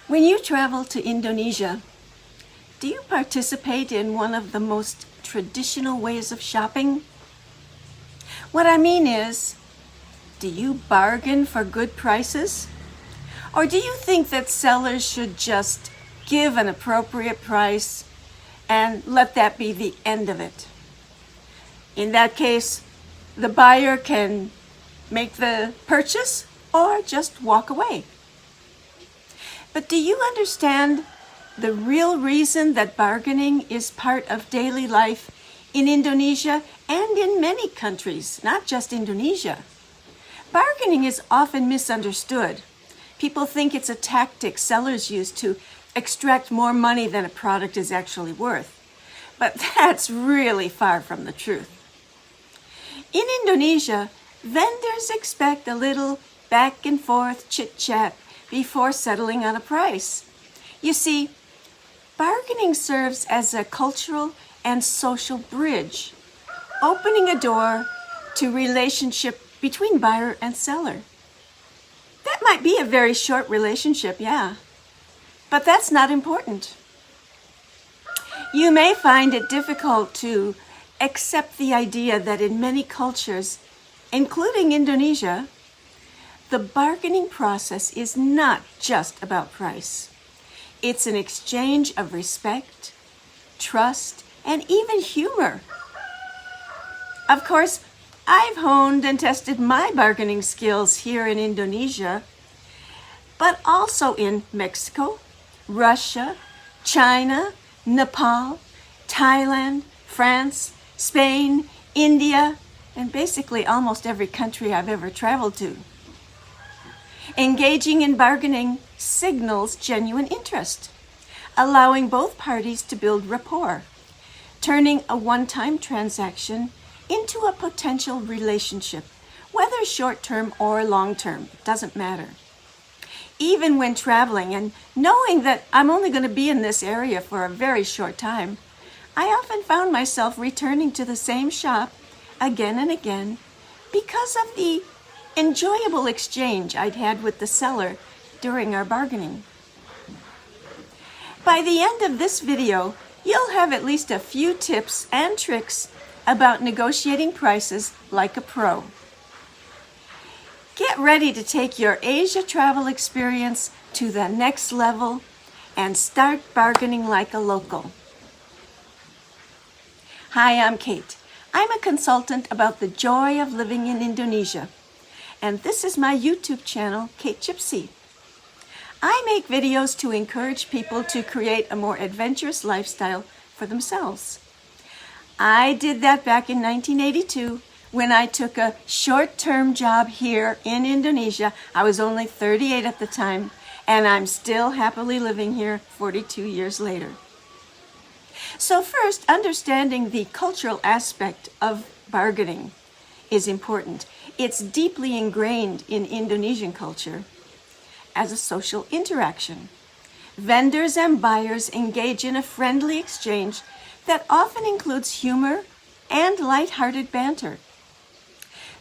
When you travel to Indonesia, do you participate in one of the most traditional ways of shopping? What I mean is, do you bargain for good prices? Or do you think that sellers should just give an appropriate price and let that be the end of it? In that case, the buyer can make the purchase or just walk away. But do you understand the real reason that bargaining is part of daily life in Indonesia and in many countries, not just Indonesia? Bargaining is often misunderstood. People think it's a tactic sellers use to extract more money than a product is actually worth. But that's really far from the truth. In Indonesia, vendors expect a little back and forth chit-chat before settling on a price. You see, bargaining serves as a cultural and social bridge, opening a door to relationship between buyer and seller. That might be a very short relationship, yeah, but that's not important. You may find it difficult to accept the idea that in many cultures, including Indonesia, the bargaining process is not just about price. It's an exchange of respect, trust, and even humor. Of course, I've honed and tested my bargaining skills here in Indonesia, but also in Mexico, Russia, China, Nepal, Thailand, France, Spain, India, and basically almost every country I've ever traveled to. Engaging in bargaining signals genuine interest, allowing both parties to build rapport, turning a one-time transaction into a potential relationship, whether short-term or long-term, it doesn't matter. Even when traveling and knowing that I'm only going to be in this area for a very short time, I often found myself returning to the same shop again and again because of the enjoyable exchange I'd had with the seller during our bargaining. By the end of this video, you'll have at least a few tips and tricks about negotiating prices like a pro. Get ready to take your Asia travel experience to the next level and start bargaining like a local. Hi, I'm Kate. I'm a consultant about the joy of living in Indonesia, and this is my YouTube channel, KateGypsy. I make videos to encourage people to create a more adventurous lifestyle for themselves. I did that back in 1982 when I took a short-term job here in Indonesia. I was only 38 at the time, and I'm still happily living here 42 years later. So first, understanding the cultural aspect of bargaining is important. It's deeply ingrained in Indonesian culture as a social interaction. Vendors and buyers engage in a friendly exchange that often includes humor and light-hearted banter.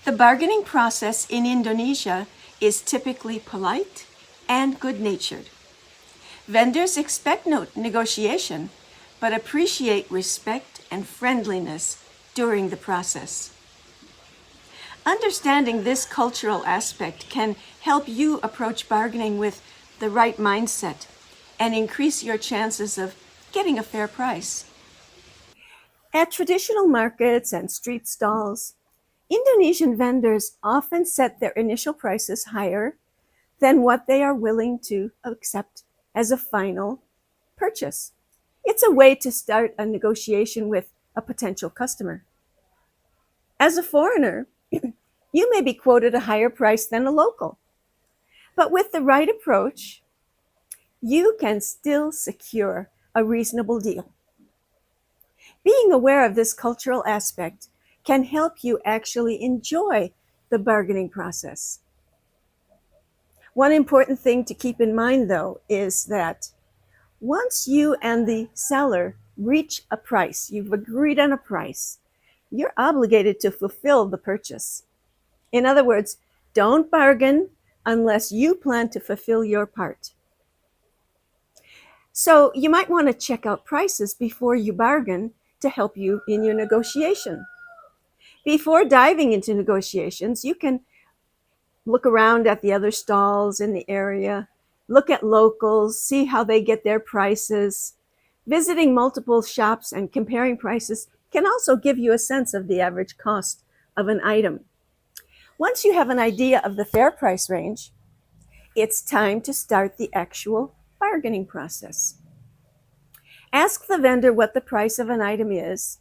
The bargaining process in Indonesia is typically polite and good-natured. Vendors expect no negotiation, but appreciate respect and friendliness during the process. Understanding this cultural aspect can help you approach bargaining with the right mindset and increase your chances of getting a fair price. At traditional markets and street stalls, Indonesian vendors often set their initial prices higher than what they are willing to accept as a final purchase. It's a way to start a negotiation with a potential customer. As a foreigner, you may be quoted a higher price than a local, but with the right approach, you can still secure a reasonable deal. Being aware of this cultural aspect can help you actually enjoy the bargaining process. One important thing to keep in mind, though, is that once you and the seller reach a price, you've agreed on a price, you're obligated to fulfill the purchase. In other words, don't bargain unless you plan to fulfill your part. So you might want to check out prices before you bargain to help you in your negotiation. Before diving into negotiations, you can look around at the other stalls in the area, look at locals, see how they get their prices. Visiting multiple shops and comparing prices can also give you a sense of the average cost of an item. Once you have an idea of the fair price range, it's time to start the actual bargaining process. Ask the vendor what the price of an item is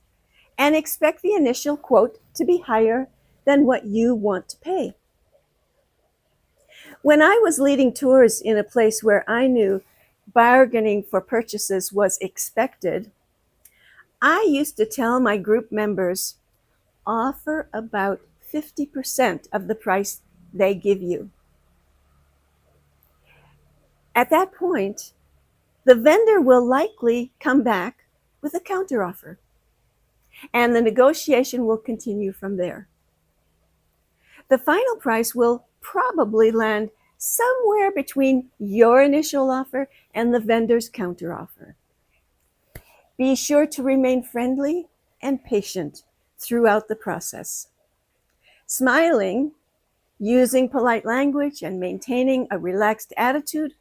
and expect the initial quote to be higher than what you want to pay. When I was leading tours in a place where I knew bargaining for purchases was expected, I used to tell my group members, offer about 50% of the price they give you. At that point, the vendor will likely come back with a counteroffer, and the negotiation will continue from there. The final price will probably land somewhere between your initial offer and the vendor's counteroffer. Be sure to remain friendly and patient throughout the process. Smiling, using polite language, and maintaining a relaxed attitude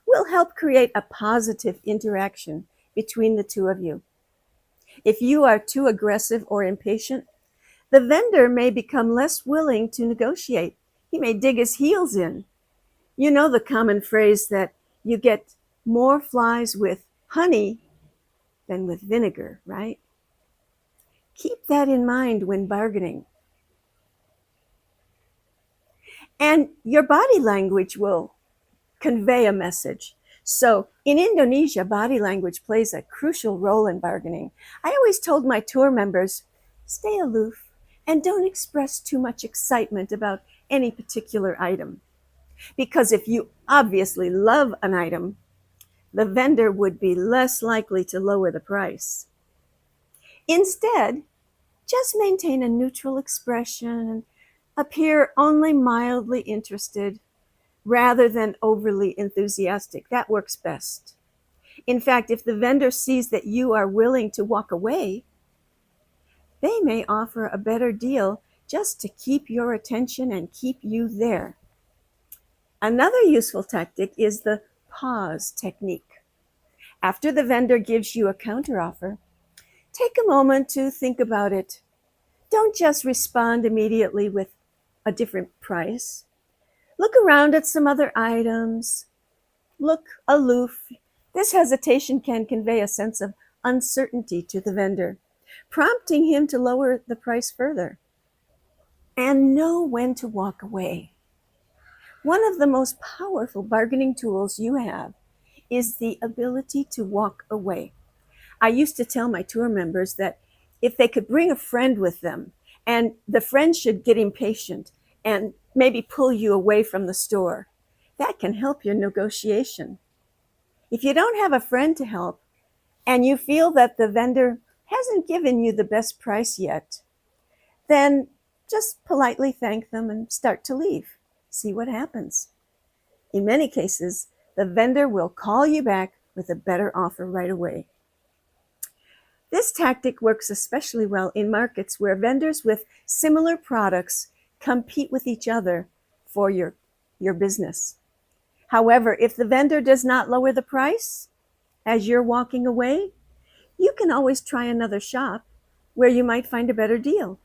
will help create a positive interaction between the two of you. If you are too aggressive or impatient, the vendor may become less willing to negotiate. He may dig his heels in. You know the common phrase that you get more flies with honey than with vinegar, right? Keep that in mind when bargaining. And your body language will convey a message. So in Indonesia, body language plays a crucial role in bargaining. I always told my tour members, stay aloof and don't express too much excitement about any particular item. Because if you obviously love an item, the vendor would be less likely to lower the price. Instead, just maintain a neutral expression and appear only mildly interested rather than overly enthusiastic. That works best. In fact, if the vendor sees that you are willing to walk away, they may offer a better deal just to keep your attention and keep you there. Another useful tactic is the pause technique. After the vendor gives you a counteroffer, take a moment to think about it. Don't just respond immediately with a different price. Look around at some other items. Look aloof. This hesitation can convey a sense of uncertainty to the vendor, prompting him to lower the price further. And know when to walk away. One of the most powerful bargaining tools you have is the ability to walk away. I used to tell my tour members that if they could bring a friend with them, and the friend should get impatient and maybe pull you away from the store, that can help your negotiation. If you don't have a friend to help, and you feel that the vendor hasn't given you the best price yet, then just politely thank them and start to leave. See what happens. In many cases, the vendor will call you back with a better offer right away. This tactic works especially well in markets where vendors with similar products compete with each other for your business. However, if the vendor does not lower the price as you're walking away, you can always try another shop where you might find a better deal.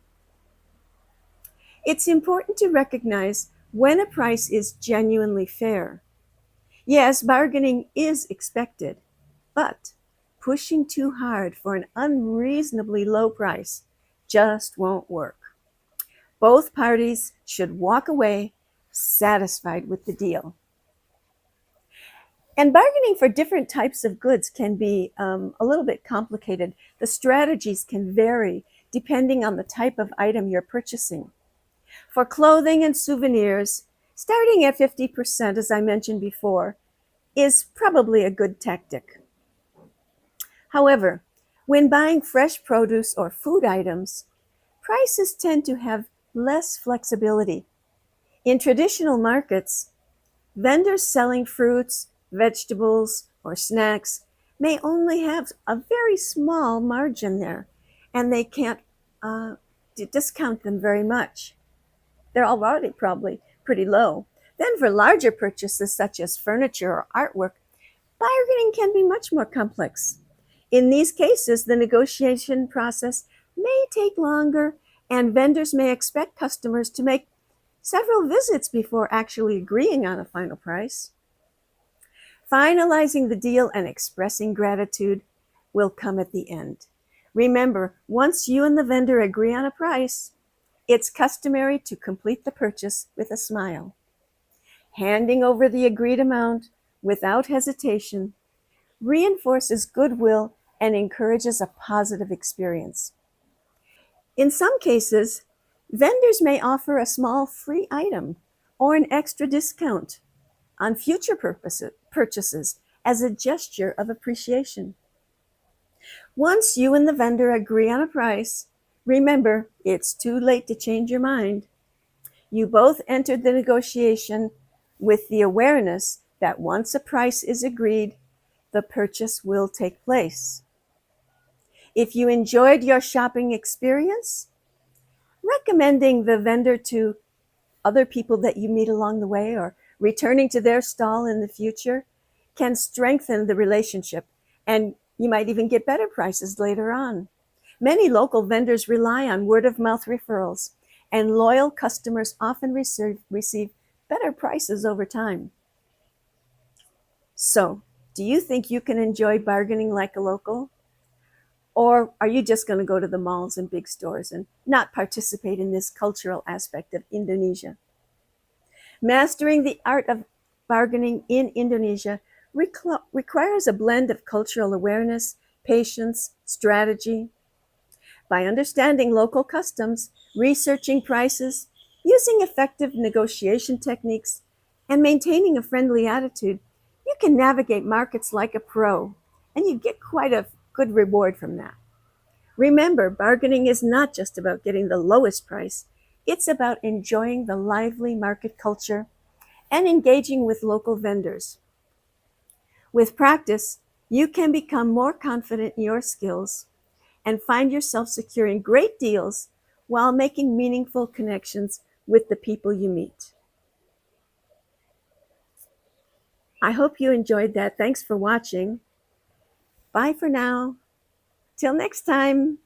It's important to recognize when a price is genuinely fair. Yes, bargaining is expected, but pushing too hard for an unreasonably low price just won't work. Both parties should walk away satisfied with the deal. And bargaining for different types of goods can be a little bit complicated. The strategies can vary depending on the type of item you're purchasing. For clothing and souvenirs, starting at 50%, as I mentioned before, is probably a good tactic. However, when buying fresh produce or food items, prices tend to have less flexibility. In traditional markets, vendors selling fruits, vegetables, or snacks may only have a very small margin there, and they can't uh, discount them very much. They're already probably pretty low. Then, for larger purchases such as furniture or artwork, bargaining can be much more complex. In these cases, the negotiation process may take longer, and vendors may expect customers to make several visits before actually agreeing on a final price. Finalizing the deal and expressing gratitude will come at the end. Remember, once you and the vendor agree on a price, it's customary to complete the purchase with a smile. Handing over the agreed amount without hesitation reinforces goodwill and encourages a positive experience. In some cases, vendors may offer a small free item or an extra discount on future purchases as a gesture of appreciation. Once you and the vendor agree on a price, remember it's too late to change your mind. You both entered the negotiation with the awareness that once a price is agreed, the purchase will take place. If you enjoyed your shopping experience, recommending the vendor to other people that you meet along the way or returning to their stall in the future can strengthen the relationship, and you might even get better prices later on. Many local vendors rely on word of mouth referrals, and loyal customers often receive better prices over time. So, do you think you can enjoy bargaining like a local? Or are you just going to go to the malls and big stores and not participate in this cultural aspect of Indonesia? Mastering the art of bargaining in Indonesia requires a blend of cultural awareness, patience, strategy. By understanding local customs, researching prices, using effective negotiation techniques, and maintaining a friendly attitude, you can navigate markets like a pro, and you get quite a good reward from that. Remember, bargaining is not just about getting the lowest price, it's about enjoying the lively market culture and engaging with local vendors. With practice, you can become more confident in your skills and find yourself securing great deals while making meaningful connections with the people you meet. I hope you enjoyed that. Thanks for watching. Bye for now. Till next time.